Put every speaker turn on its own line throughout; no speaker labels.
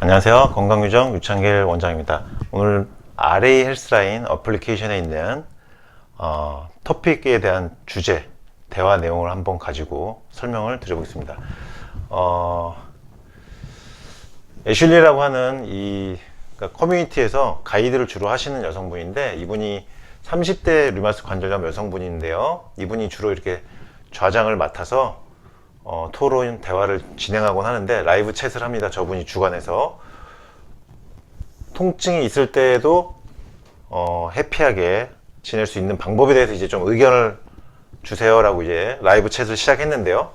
안녕하세요. 건강유정 유창길 원장입니다. 오늘 RA 헬스라인 어플리케이션에 있는 토픽에 대한 주제, 대화 내용을 한번 가지고 설명을 드려보겠습니다. 애슐리라고 하는 그러니까 커뮤니티에서 가이드를 주로 하시는 여성분인데, 이분이 30대 류마티스 관절염 여성분인데요. 이분이 주로 이렇게 좌장을 맡아서 토론, 대화를 진행하곤 하는데, 라이브 챗을 합니다. 저분이 주관해서. 통증이 있을 때에도 해피하게 지낼 수 있는 방법에 대해서 이제 좀 의견을 주세요라고 이제 라이브 챗을 시작했는데요.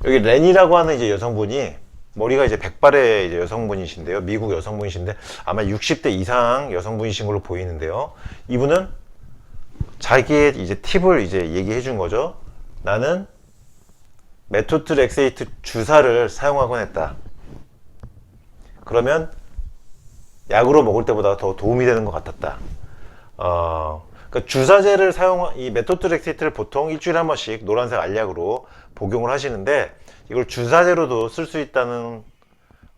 여기 렌이라고 하는 이제 여성분이, 머리가 이제 백발의 이제 여성분이신데요. 미국 여성분이신데 아마 60대 이상 여성분이신 걸로 보이는데요. 이분은 자기의 이제 팁을 이제 얘기해 준 거죠. 나는 메토트렉세이트 주사를 사용하곤 했다. 그러면 약으로 먹을 때보다 더 도움이 되는 것 같았다. 그러니까 주사제를 이 메토트렉세이트를 보통 일주일에 한 번씩 노란색 알약으로 복용을 하시는데, 이걸 주사제로도 쓸 수 있다는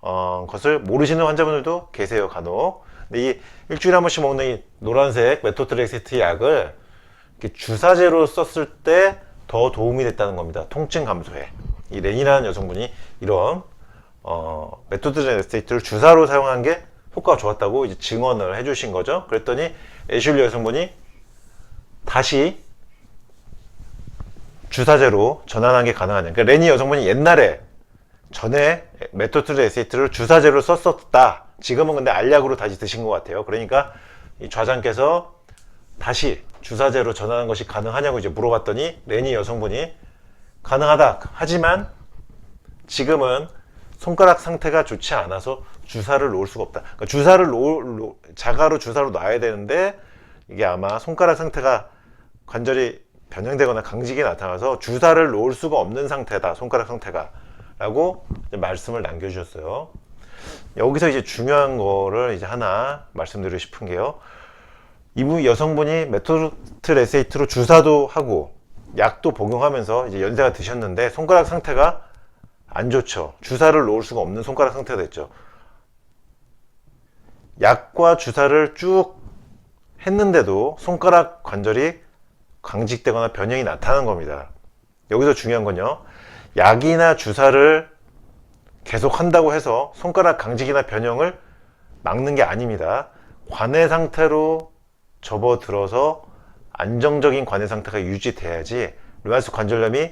것을 모르시는 환자분들도 계세요, 간혹. 근데 이 일주일에 한 번씩 먹는 이 노란색 메토트렉세이트 약을 이렇게 주사제로 썼을 때 더 도움이 됐다는 겁니다. 통증 감소에. 이 렌이라는 여성분이 이런 메토트렉세이트를 주사로 사용한 게 효과가 좋았다고 이제 증언을 해주신 거죠. 그랬더니 애슐리 여성분이 다시 주사제로 전환한 게 가능하냐. 그러니까 렌이 여성분이 옛날에 전에 메토트렉세이트를 주사제로 썼었다. 지금은 근데 알약으로 다시 드신 것 같아요. 그러니까 이 좌장께서 다시 주사제로 전환한 것이 가능하냐고 이제 물어봤더니, 렌이 여성분이 가능하다. 하지만 지금은 손가락 상태가 좋지 않아서 주사를 놓을 수가 없다. 그러니까 주사를 자가로 주사로 놔야 되는데, 이게 아마 손가락 상태가 관절이 변형되거나 강직이 나타나서 주사를 놓을 수가 없는 상태다. 손가락 상태가. 라고 말씀을 남겨주셨어요. 여기서 이제 중요한 거를 이제 하나 말씀드리고 싶은 게요. 이분 여성분이 메토트렉세이트로 주사도 하고 약도 복용하면서 이제 연세가 드셨는데 손가락 상태가 안 좋죠. 주사를 놓을 수가 없는 손가락 상태가 됐죠. 약과 주사를 쭉 했는데도 손가락 관절이 강직되거나 변형이 나타나는 겁니다. 여기서 중요한 건요, 약이나 주사를 계속 한다고 해서 손가락 강직이나 변형을 막는 게 아닙니다. 관해 상태로 접어들어서 안정적인 관해 상태가 유지돼야지 류마티스 관절염이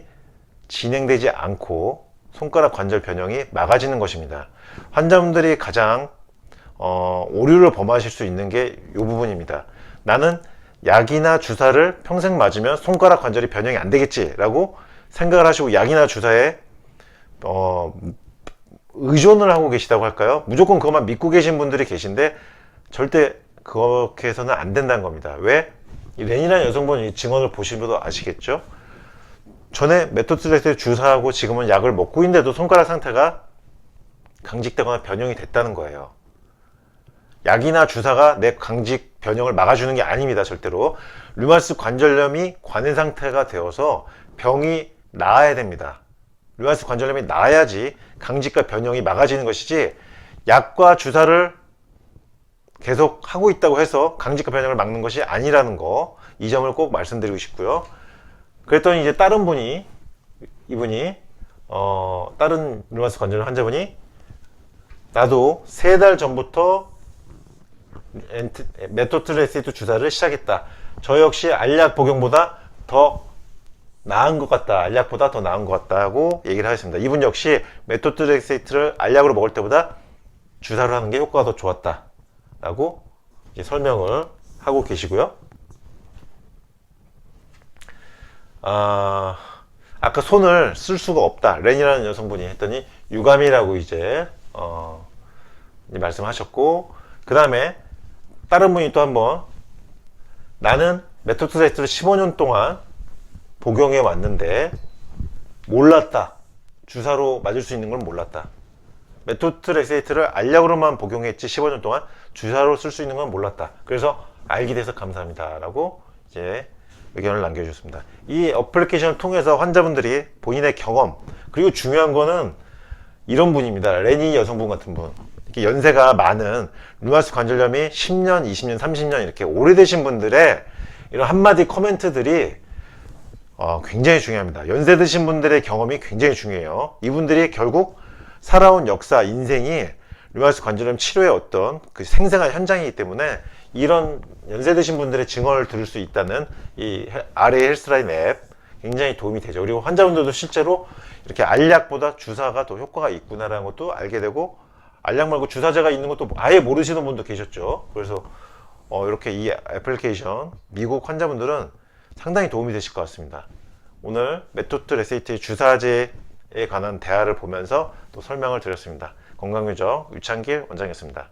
진행되지 않고 손가락 관절 변형이 막아지는 것입니다. 환자분들이 가장 오류를 범하실 수 있는 게 이 부분입니다. 나는 약이나 주사를 평생 맞으면 손가락 관절이 변형이 안 되겠지 라고 생각을 하시고 약이나 주사에 의존을 하고 계시다고 할까요? 무조건 그것만 믿고 계신 분들이 계신데, 절대 그렇게 해서는 안 된다는 겁니다. 왜? 이 렌이라는 여성분 증언을 보신 분도 아시겠죠? 전에 메토트렉세이트 주사하고 지금은 약을 먹고 있는데도 손가락 상태가 강직되거나 변형이 됐다는 거예요. 약이나 주사가 내 강직 변형을 막아주는 게 아닙니다. 절대로. 류마티스 관절염이 관해 상태가 되어서 병이 나아야 됩니다. 류마티스 관절염이 나아야지 강직과 변형이 막아지는 것이지, 약과 주사를 계속 하고 있다고 해서 강직과 변형을 막는 것이 아니라는 거, 이 점을 꼭 말씀드리고 싶고요. 그랬더니 이제 다른 분이, 이분이 다른 류마티스 관절염 환자분이, 나도 3달 전부터 메토트렉세이트 주사를 시작했다. 저 역시 알약 복용보다 더 나은 것 같다. 알약보다 더 나은 것 같다 하고 얘기를 하셨습니다. 이분 역시 메토트렉세이트를 알약으로 먹을 때보다 주사를 하는 게 효과가 더 좋았다 라고 이제 설명을 하고 계시고요. 아까 손을 쓸 수가 없다. 렌이라는 여성분이 했더니 유감이라고 이제 말씀하셨고, 그 다음에 다른 분이 또 한번, 나는 메토트렉세이트를 15년 동안 복용해 왔는데 몰랐다. 주사로 맞을 수 있는 걸 몰랐다. 메토트렉세이트를 알약으로만 복용했지 15년 동안 주사로 쓸 수 있는 건 몰랐다. 그래서 알게 돼서 감사합니다 라고 이제 의견을 남겨주셨습니다. 이 어플리케이션을 통해서 환자분들이 본인의 경험, 그리고 중요한 거는 이런 분입니다. 레니 여성분 같은 분. 이렇게 연세가 많은 류마티스 관절염이 10년, 20년, 30년 이렇게 오래되신 분들의 이런 한마디 코멘트들이 굉장히 중요합니다. 연세 드신 분들의 경험이 굉장히 중요해요. 이분들이 결국 살아온 역사, 인생이 류마티스 관절염 치료의 어떤 그 생생한 현장이기 때문에 이런 연세 드신 분들의 증언을 들을 수 있다는 이 RA 헬스라인 앱 굉장히 도움이 되죠. 그리고 환자분들도 실제로 이렇게 알약보다 주사가 더 효과가 있구나라는 것도 알게 되고, 알약 말고 주사제가 있는 것도 아예 모르시는 분도 계셨죠. 그래서 이렇게 이 애플리케이션 미국 환자분들은 상당히 도움이 되실 것 같습니다. 오늘 메토트 SAT 주사제에 관한 대화를 보면서 또 설명을 드렸습니다. 건강유적 유창길 원장이었습니다.